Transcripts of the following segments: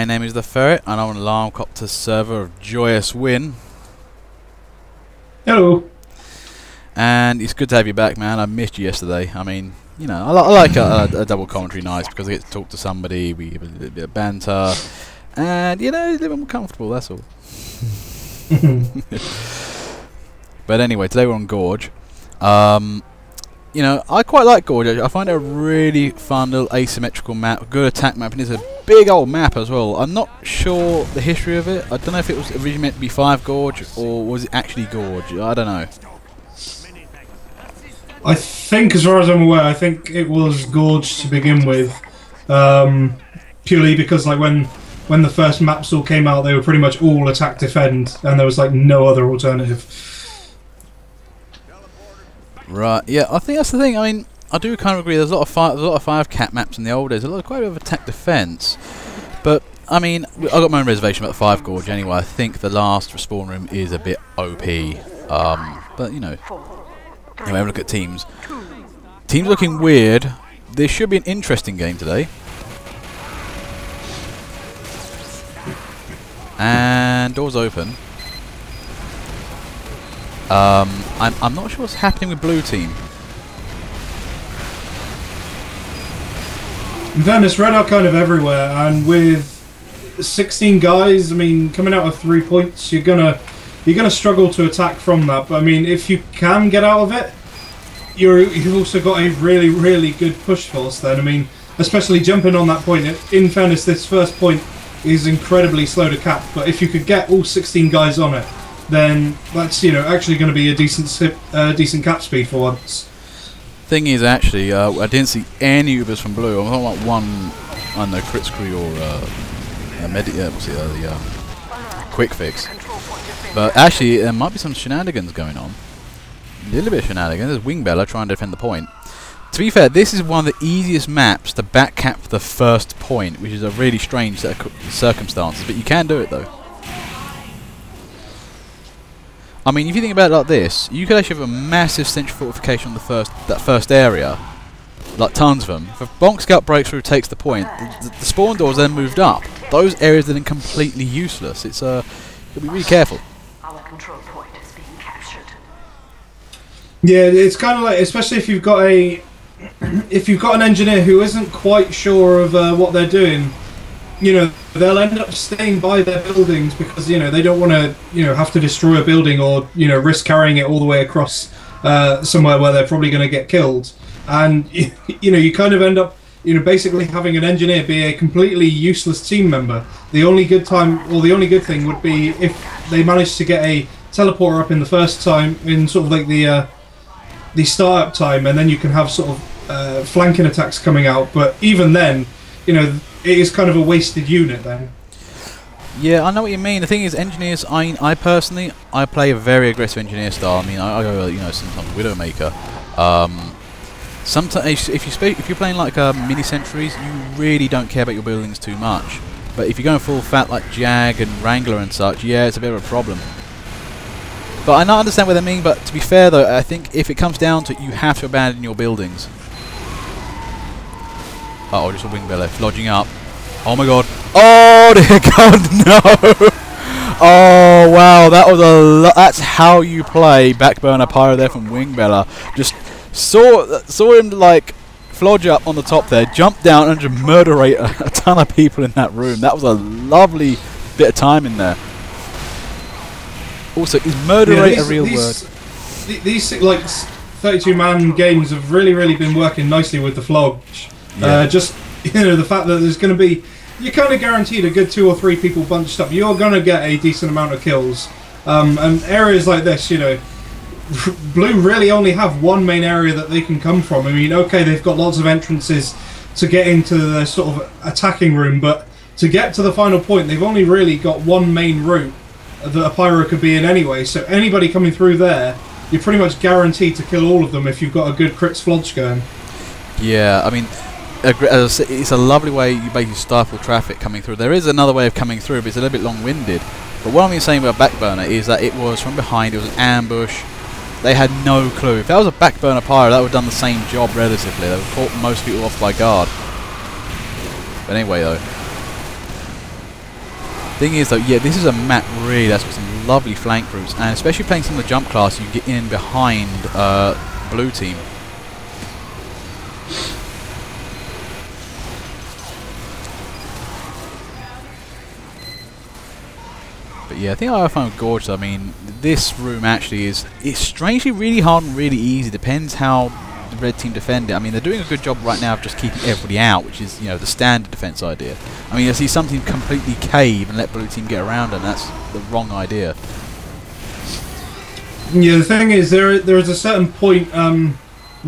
name is the Ferret, and I'm on Alarmcopter's server of Joyous Win. Hello. And it's good to have you back, man. I missed you yesterday. I mean, you know, I like a double commentary nights because I get to talk to somebody, we have a little bit of banter, and, you know, it's a little more comfortable, that's all. But anyway, today we're on Gorge. You know, I quite like Gorge. I find it a really fun little asymmetrical map, good attack map, and it's a big old map as well. I'm not sure the history of it. I don't know if it was originally meant to be 5 Gorge, or was it actually Gorge? I don't know. I think, as far as I'm aware, I think it was Gorge to begin with. Purely because, like, when the first maps all came out, they were pretty much all attack defend, and there was, like, no other alternative. Right, yeah, I think that's the thing. I mean, I do kind of agree. There's a lot of 5 cat maps in the old days. Quite a bit of attack defense, but I mean, I got my own reservation about the 5 Gorge anyway. I think the last respawn room is a bit OP, but you know, anyway, look at teams. Teams looking weird. This should be an interesting game today. And doors open. I'm not sure what's happening with blue team. In fairness, red are kind of everywhere, and with 16 guys, I mean, coming out of 3 points, you're gonna struggle to attack from that. But I mean, if you can get out of it, you've also got a really good push force. Then I mean, especially jumping on that point. In fairness, this first point is incredibly slow to cap, but if you could get all 16 guys on it, then that's, you know, actually going to be a decent cap speed for once. Thing is, actually, I didn't see any Ubers from blue. I'm talking about one, I don't know, crit screw or the quick fix. But actually, there might be some shenanigans going on. A little bit of shenanigans. There's Wingbella trying to defend the point. To be fair, this is one of the easiest maps to back cap the first point, which is a really strange set of circumstances, but you can do it though. I mean, if you think about it like this, you could actually have a massive central fortification on that first area, like tons of them. If a bonk scout breaks through, takes the point, the spawn doors then moved up. Those areas are then completely useless. It's you'll be really careful. Our control point is being captured. Yeah, it's kind of like, especially if you've got an engineer who isn't quite sure of what they're doing. You know, they'll end up staying by their buildings because, you know, they don't want to, you know, have to destroy a building or, you know, risk carrying it all the way across somewhere where they're probably going to get killed. And, you know, you kind of end up, you know, basically having an engineer be a completely useless team member. The only good thing would be if they managed to get a teleporter up in the first time, in sort of like the start-up time, and then you can have sort of flanking attacks coming out. But even then, you know, it is kind of a wasted unit then. Yeah, I know what you mean. The thing is, engineers, I personally play a very aggressive engineer style. I mean, I go, you know, sometimes Widowmaker. Sometimes if you're playing like mini sentries, you really don't care about your buildings too much. But if you're going full fat like Jag and Wrangler and such, yeah, it's a bit of a problem. But I not understand what they mean. But to be fair though, I think if it comes down to it, you have to abandon your buildings. Uh oh, just a Wingbell left, lodging up. Oh my god. Oh dear god, no! Oh wow, that was that's how you play Backburner Pyro there from Wingbella. Just saw him like flodge up on the top there, jump down and just murderate a ton of people in that room. That was a lovely bit of time in there. Also, is murderate a real word? These like 32-man games have really been working nicely with the flodge. Yeah. Just, you know, the fact that there's going to be, you're kind of guaranteed a good 2 or 3 people bunched up. You're going to get a decent amount of kills. And areas like this, you know, blue really only have one main area that they can come from. I mean, okay, they've got lots of entrances to get into the sort of attacking room, but to get to the final point, they've only really got one main route that a pyro could be in anyway. So anybody coming through there, you're pretty much guaranteed to kill all of them if you've got a good crits flodge going. Yeah, I mean, it's a lovely way you basically stifle traffic coming through. There is another way of coming through, but it's a little bit long-winded. But what I'm saying about Backburner is that it was from behind, it was an ambush. They had no clue. If that was a Backburner Pyro, that would have done the same job relatively. They would have caught most people off by guard. But anyway, though. Thing is though, yeah, this is a map really that's got some lovely flank routes, and especially playing some of the jump class, you can get in behind blue team. But yeah, I think I found Gorge. I mean, this room actually it's strangely really hard and really easy. Depends how the red team defend it. I mean, they're doing a good job right now of just keeping everybody out, which is, you know, the standard defense idea. I mean, I see some team completely cave and let blue team get around, and that's the wrong idea. Yeah, the thing is, there is a certain point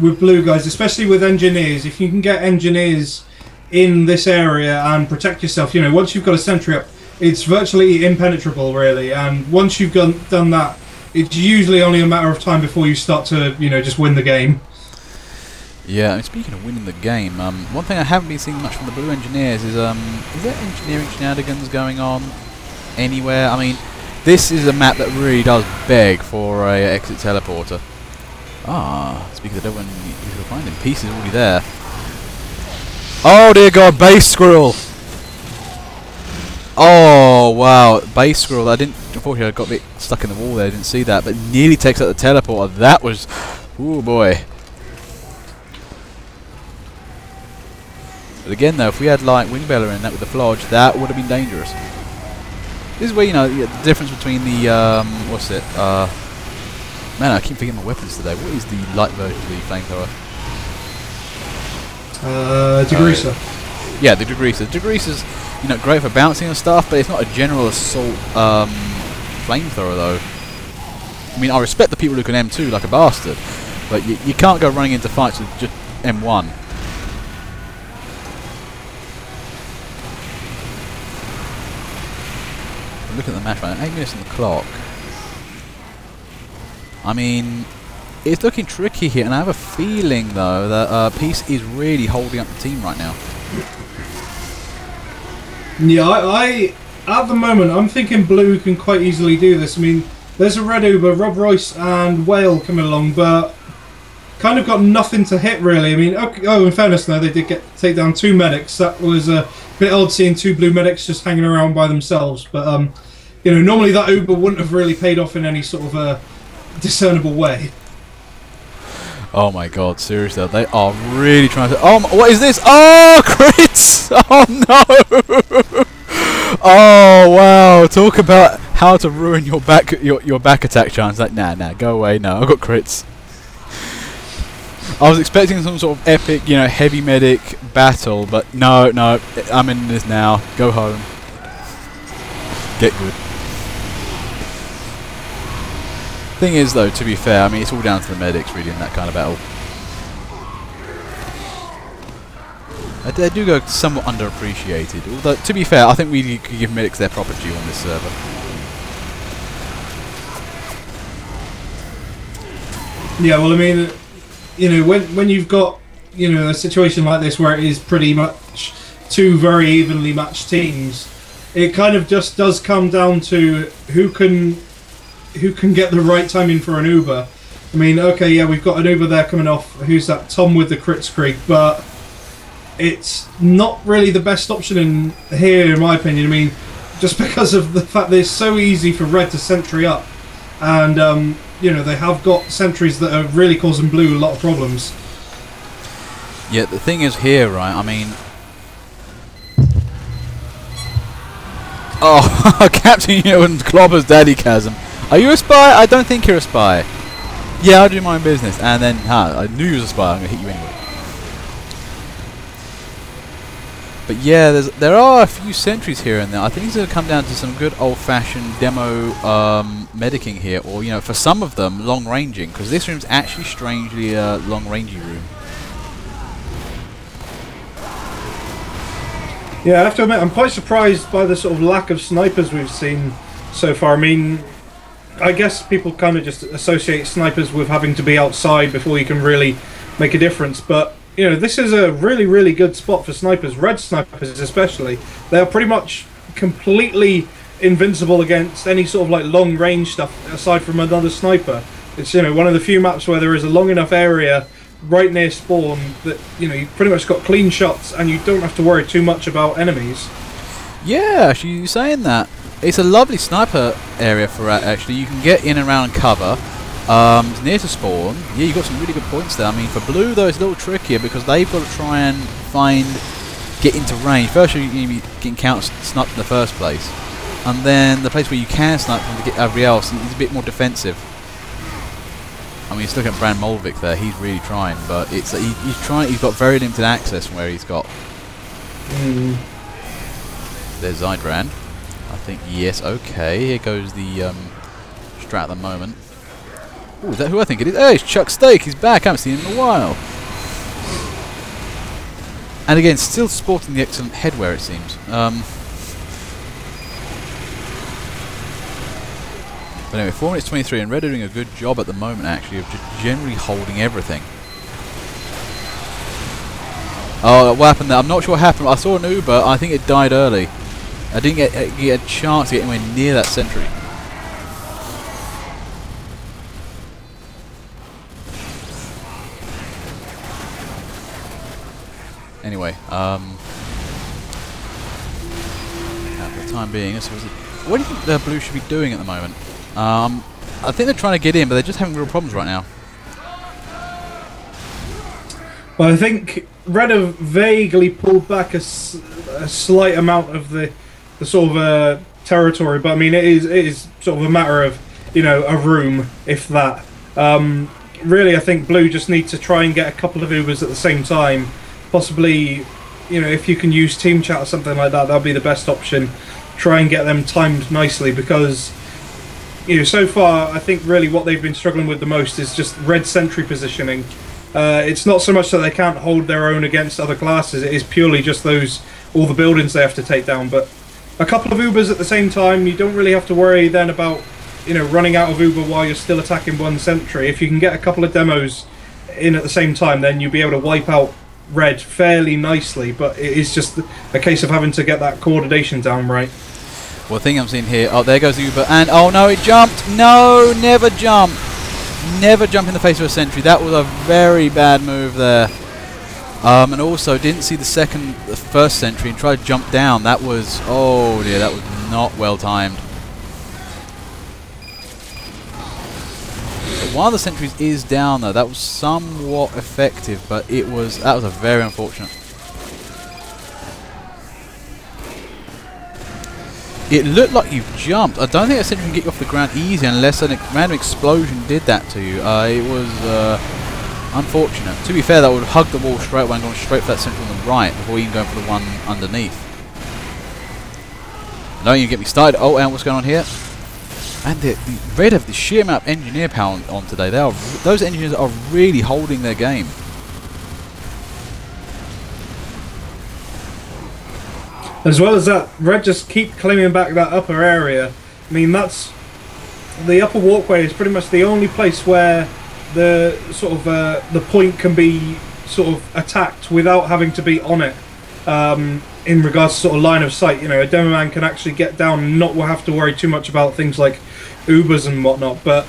with blue guys, especially with engineers. If you can get engineers in this area and protect yourself, you know, once you've got a sentry up, it's virtually impenetrable, really. And once you've done that, it's usually only a matter of time before you start to, you know, just win the game. Yeah, I mean, speaking of winning the game, one thing I haven't been seeing much from the blue engineers is there engineering shenanigans going on anywhere? I mean, this is a map that really does beg for a exit teleporter. Ah, speaking of the devil, you should find him. Peace is already there. Oh dear God, base squirrel! Oh wow, base squirrel. I didn't. Unfortunately, I got a bit stuck in the wall there. I didn't see that, but nearly takes out the teleporter. That was, ooh boy. But again, though, if we had like Wingbeller in that with the Flodge, that would have been dangerous. This is where, you know, the difference between the what's it? Man, I keep forgetting my weapons today. What is the light version of the flamethrower? Degreaser. Yeah, the Degreaser. The Degreaser's, you know, great for bouncing and stuff, but it's not a general assault flamethrower, though. I mean, I respect the people who can M2 like a bastard, but you can't go running into fights with just M1. Look at the match right now, 8 minutes on the clock. I mean, it's looking tricky here, and I have a feeling, though, that Peace is really holding up the team right now. Yeah, I at the moment, I'm thinking blue can quite easily do this. I mean, there's a red Uber, Rob Royce and Whale coming along, but kind of got nothing to hit, really. I mean, okay, oh, in fairness, though, they did take down 2 medics. That was a bit odd seeing 2 blue medics just hanging around by themselves, but you know, normally that Uber wouldn't have really paid off in any sort of a discernible way. Oh my God, seriously, they are really trying to... Oh, what is this? Oh, crits! Oh no! Oh wow, talk about how to ruin your back attack chance. Like, nah, go away, no, I've got crits. I was expecting some sort of epic, you know, heavy medic battle, but no, I'm in this now. Go home. Get good. Thing is, though, to be fair, I mean, it's all down to the medics, really, in that kind of battle. They do go somewhat underappreciated. Although, to be fair, I think we could give medics their proper due on this server. Yeah, well, I mean, you know, when you've got, you know, a situation like this where it is pretty much 2 very evenly matched teams, it kind of just does come down to who can get the right timing for an Uber. I mean, okay, yeah, we've got an Uber there coming off. Who's that? Tom with the crit streak, but it's not really the best option in here, in my opinion. I mean, just because of the fact that it's so easy for red to sentry up, and you know, they have got sentries that are really causing blue a lot of problems. Yeah, the thing is here, right? I mean, oh, Captain Ewan clobbers Daddy Chasm. Are you a spy? I don't think you're a spy. Yeah, I'll do my own business. And then, I knew you was a spy. I'm gonna hit you anyway. But yeah, there are a few sentries here and there. I think it's going to come down to some good old-fashioned demo medicing here, or, you know, for some of them, long-ranging, because this room's actually strangely a long-rangey room. Yeah, I have to admit, I'm quite surprised by the sort of lack of snipers we've seen so far. I mean, I guess people kind of just associate snipers with having to be outside before you can really make a difference, but you know, this is a really, really good spot for snipers, red snipers especially. They are pretty much completely invincible against any sort of like long range stuff aside from another sniper. It's, you know, one of the few maps where there is a long enough area right near spawn that, you know, you've pretty much got clean shots and you don't have to worry too much about enemies. Yeah, she's saying that. It's a lovely sniper area for Rat, actually. You can get in and around and cover. It's near to spawn. Yeah, you've got some really good points there. I mean, for Blue, though, it's a little trickier because they've got to try and get into range. First, you're going to be getting counter-sniped in the first place. And then the place where you can snipe from to get everybody else is a bit more defensive. I mean, he's looking at Brand Molvik there. He's really trying, but it's he's trying. He's got very limited access from where he's got. There's Zydrand. I think yes. Okay, here goes the strat at the moment. Oh, is that who I think it is? Oh, it's Chuck Steak. He's back. I haven't seen him in a while. And again, still sporting the excellent headwear, it seems. But anyway, 4 minutes 23, and Red are doing a good job at the moment, actually, of just generally holding everything. Oh, what happened there? I'm not sure what happened. I saw an Uber. I think it died early. I didn't get a chance to get anywhere near that sentry. Anyway, for the time being, what do you think the Blue should be doing at the moment? I think they're trying to get in, but they're just having real problems right now. Well, I think Red have vaguely pulled back a slight amount of the sort of territory, but I mean it is sort of a matter of, you know, a room, if that. Really, I think Blue just need to try and get a couple of Ubers at the same time. Possibly, you know, if you can use team chat or something like that, that'll be the best option. Try and get them timed nicely, because, you know, so far I think really what they've been struggling with the most is just Red sentry positioning. It's not so much that they can't hold their own against other classes, it is purely just all the buildings they have to take down. But a couple of Ubers at the same time, you don't really have to worry then about, you know, running out of Uber while you're still attacking one sentry. If you can get a couple of demos in at the same time, then you'll be able to wipe out Red fairly nicely, but it is just a case of having to get that coordination down right. Well, the thing I'm seeing here, oh, there goes the Uber, and oh no, it jumped! No, never jump! Never jump in the face of a sentry. That was a very bad move there. And also, didn't see the first sentry and tried to jump down. That was, oh dear, that was not well timed. But one of the sentries is down though. That was somewhat effective, but that was a very unfortunate. It looked like you've jumped. I don't think a sentry can get you off the ground easy unless a random explosion did that to you. It was unfortunate. To be fair, that would have hugged the wall straight away and gone straight for that sentry on the right before even going for the one underneath. Don't even get me started. Oh, and what's going on here? And the Red have the sheer amount of engineer power on today. Those engineers are really holding their game. As well as that, Red just keep claiming back that upper area. I mean, that's the upper walkway is pretty much the only place where the sort of the point can be sort of attacked without having to be on it. In regards to sort of line of sight, you know, a demo man can actually get down and not have to worry too much about things like Ubers and whatnot. But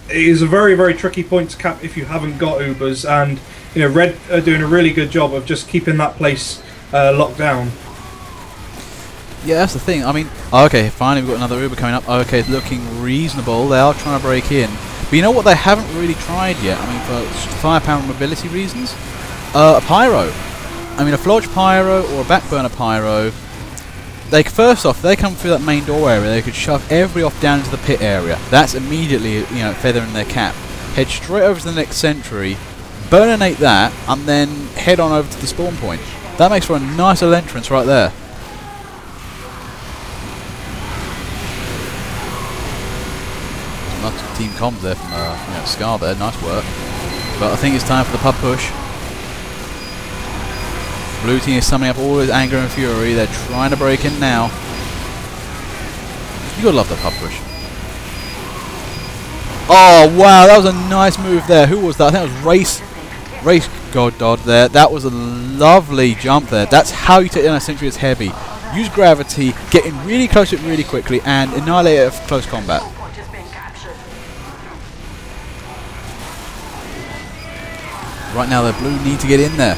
it is a very, very tricky point to cap if you haven't got Ubers, and you know, Red are doing a really good job of just keeping that place locked down. Yeah, that's the thing. I mean, okay, finally we've got another Uber coming up. Okay, it's looking reasonable. They are trying to break in. But you know what they haven't really tried yet? I mean, for firepower and mobility reasons? A Pyro. I mean, a Flodge Pyro or a Backburner Pyro. First off, they come through that main door area, they could shove everybody off down into the pit area. That's immediately, you know, feather in their cap. Head straight over to the next sentry, burninate that, and then head on over to the spawn point. That makes for a nice little entrance right there. Nice team comms there from you know, Scar there, nice work. But I think it's time for the pub push. Blue team is summing up all his anger and fury. They're trying to break in now. You gotta love the pub push. Oh wow, that was a nice move there. Who was that? I think it was Race Goddard there. That was a lovely jump there. That's how you take down a sentry that's heavy. Use gravity, get in really close to it really quickly, and annihilate it at close combat. Right now, the Blue need to get in there.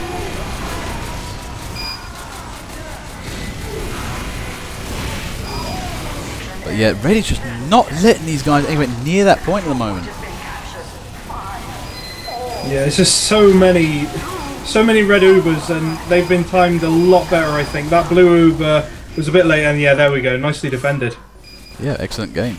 yeah, Reddy's just not letting these guys anywhere near that point at the moment. Yeah, it's just so many red Ubers, and they've been timed a lot better, I think. That blue Uber was a bit late, and yeah, there we go. Nicely defended. Yeah, excellent game.